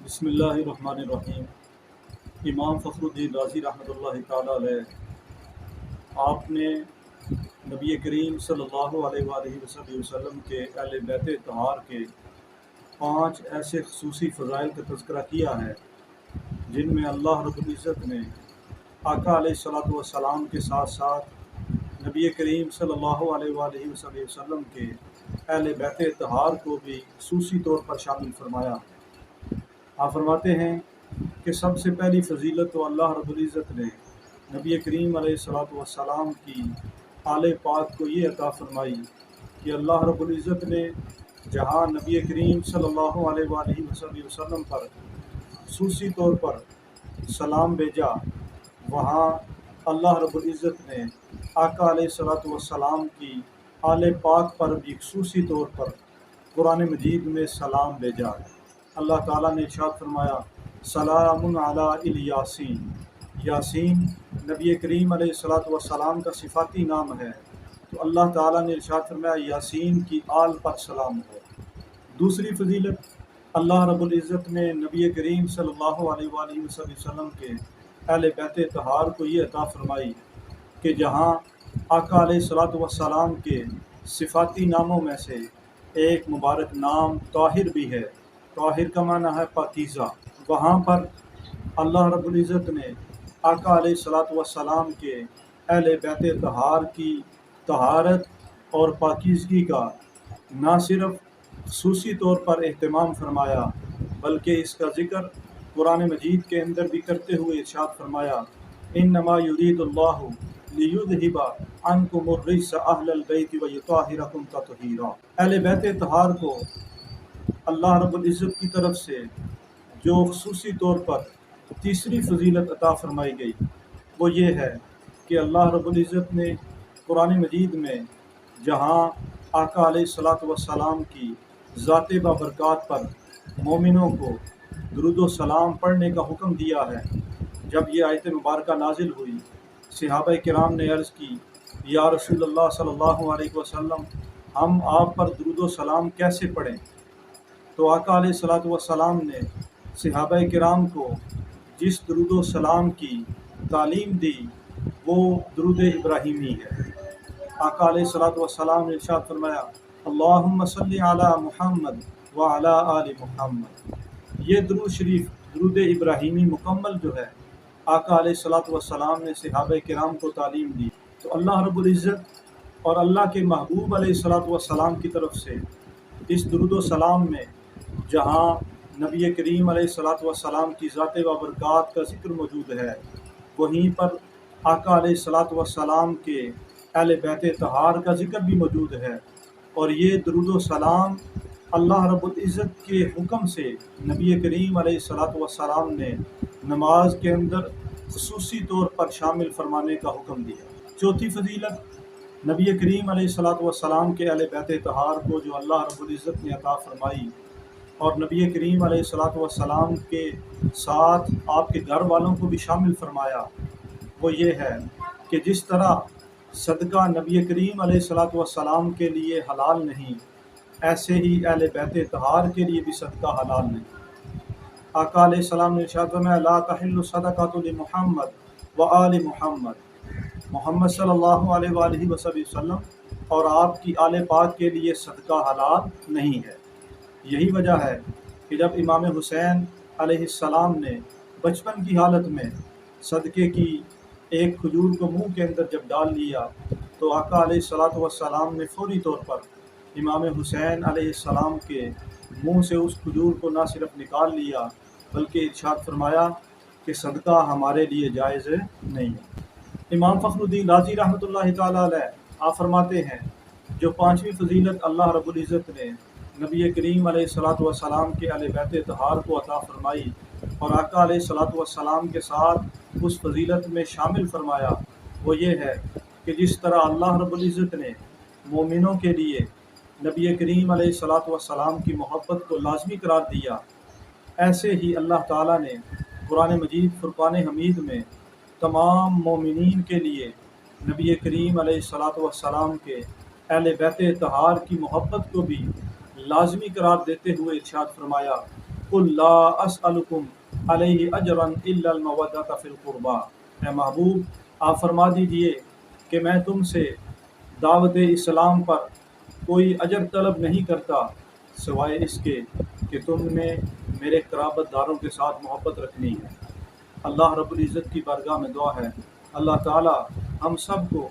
بسم اللہ الرحمن الرحیم۔ امام فخر الدین رازی رحمۃ اللہ تعالیٰ علیہ آپ نے نبی کریم صلی اللہ علیہ وآلہ وسلم کے اہل بیت طہار کے 5 ایسے خصوصی فضائل کا تذکرہ کیا ہے جن میں اللہ رب العزت نے آقا علیہ الصلوۃ والسلام کے ساتھ ساتھ نبی کریم صلی اللہ علیہ وآلہ وسلم کے اہل بیت طہار کو بھی خصوصی طور پر شامل فرمایا۔ آپ فرماتے ہیں کہ سب سے پہلی فضیلت تو اللہ رب العزت نے نبی کریم علیہ الصلوۃ والسلام کی آل پاک کو یہ عطا فرمائی کہ اللہ رب العزت نے جہاں نبی کریم صلی اللہ علیہ وآلہ وسلم پر خصوصی طور پر سلام بھیجا، وہاں اللہ رب العزت نے آقا علیہ الصلوۃ والسلام کی آل پاک پر بھی خصوصی طور پر قرآن مجید میں سلام بھیجا۔ اللہ تعالیٰ نے ارشاد فرمایا سلام علی الیاسین۔ یاسین نبی کریم علیہ الصلوۃ والسلام کا صفاتی نام ہے، تو اللہ تعالیٰ نے ارشاد فرمایا یاسین کی آل پر سلام ہو۔ دوسری فضیلت اللہ رب العزت نے نبی کریم صلی اللہ علیہ وآلہ وسلم کے اہل بیت طہار کو یہ عطا فرمائی کہ جہاں آقا علیہ الصلوۃ والسلام کے صفاتی ناموں میں سے ایک مبارک نام طاہر بھی ہے، طاہر کا معنی ہے پاکیزہ، وہاں پر اللہ رب العزت نے آقا علیہ الصلوۃ والسلام کے اہل بیت طہار کی طہارت اور پاکیزگی کا نہ صرف خصوصی طور پر اہتمام فرمایا بلکہ اس کا ذکر قرآن مجید کے اندر بھی کرتے ہوئے ارشاد فرمایا انما یرید اللہ لیذھب عنکم الرجس اہل البیت ویطہرکم تطہیرا۔ اہل بیت طہار کو اللہ رب العزت کی طرف سے جو خصوصی طور پر تیسری فضیلت عطا فرمائی گئی وہ یہ ہے کہ اللہ رب العزت نے قرآن مجید میں جہاں آقا علیہ الصلوۃ والسلام کی ذات بابرکات پر مومنوں کو درود و سلام پڑھنے کا حکم دیا ہے، جب یہ آیت مبارکہ نازل ہوئی صحابہ کرام نے عرض کی یا رسول اللہ صلی اللہ علیہ وسلم ہم آپ پر درود و سلام کیسے پڑھیں؟ تو آقا علیہ الصلوۃ والسلام نے صحابہ کرام کو جس درود و سلام کی تعلیم دی وہ درود ابراہیمی ہے۔ آقا علیہ الصلوۃ والسلام نے ارشاد فرمایا اللہم صلی علی محمد وعلی آل محمد۔ یہ درود شریف درود ابراہیمی مکمل جو ہے آقا علیہ الصلوۃ والسلام نے صحابہ کرام کو تعلیم دی، تو اللہ رب العزت اور اللہ کے محبوب علیہ الصلوۃ والسلام کی طرف سے اس درود و سلام میں جہاں نبی کریم علیہ الصلوۃ والسلام کی ذات بابرکات کا ذکر موجود ہے، وہیں پر آقا علیہ الصلوۃ والسلام کے اہل بیت طہار کا ذکر بھی موجود ہے، اور یہ درود و سلام اللہ رب العزت کے حکم سے نبی کریم علیہ الصلوۃ والسلام نے نماز کے اندر خصوصی طور پر شامل فرمانے کا حکم دیا۔ چوتھی فضیلت نبی کریم علیہ الصلوۃ والسلام کے اہل بیت طہار کو جو اللہ رب العزت نے عطا فرمائی اور نبی کریم علیہ الصلوۃ والسلام کے ساتھ آپ کے گھر والوں کو بھی شامل فرمایا، وہ یہ ہے کہ جس طرح صدقہ نبی کریم علیہ الصلوۃ والسلام کے لیے حلال نہیں، ایسے ہی اہل بیت طہار کے لیے بھی صدقہ حلال نہیں۔ آقا علیہ السلام نے ارشاد فرمایا لا تحل صدقۃ لمحمد وآل محمد، محمد صلی اللہ علیہ وآلہ وسلم اور آپ کی آل پاک کے لیے صدقہ حلال نہیں ہے۔ یہی وجہ ہے کہ جب امام حسین علیہ السلام نے بچپن کی حالت میں صدقے کی ایک کھجور کو منہ کے اندر جب ڈال لیا تو آقا علیہ الصلوۃ والسلام نے فوری طور پر امام حسین علیہ السلام کے منہ سے اس کھجور کو نہ صرف نکال لیا بلکہ ارشاد فرمایا کہ صدقہ ہمارے لیے جائز نہیں ہے۔ امام فخر الدین رازی رحمۃ اللہ تعالیٰ علیہ آپ فرماتے ہیں جو 5ویں فضیلت اللہ رب العزت نے نبی کریم علیہ الصلوۃ والسلام کے اہل بیت طہار کو عطا فرمائی اور آقا علیہ الصلوۃ والسلام کے ساتھ اس فضیلت میں شامل فرمایا، وہ یہ ہے کہ جس طرح اللہ رب العزت نے مومنوں کے لیے نبی کریم علیہ الصلوۃ والسلام کی محبت کو لازمی قرار دیا، ایسے ہی اللہ تعالیٰ نے قرآن مجید فرقان حمید میں تمام مومنین کے لیے نبی کریم علیہ الصلوۃ والسلام کے اہل بیت طہار کی محبت کو بھی لازمی قرار دیتے ہوئے ارشاد فرمایا قل لا اسألکم علیہ اجرا الا المودۃ فی القربى، اے محبوب آپ فرما دیجئے کہ میں تم سے دعوت اسلام پر کوئی اجر طلب نہیں کرتا سوائے اس کے کہ تم نے میرے قرابت داروں کے ساتھ محبت رکھنی ہے۔ اللہ رب العزت کی بارگاہ میں دعا ہے اللہ تعالی ہم سب کو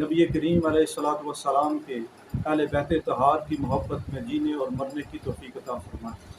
نبی کریم علیہ الصلوۃ والسلام کے اہل بیت طہار کی محبت میں جینے اور مرنے کی توفیق عطا فرمائے۔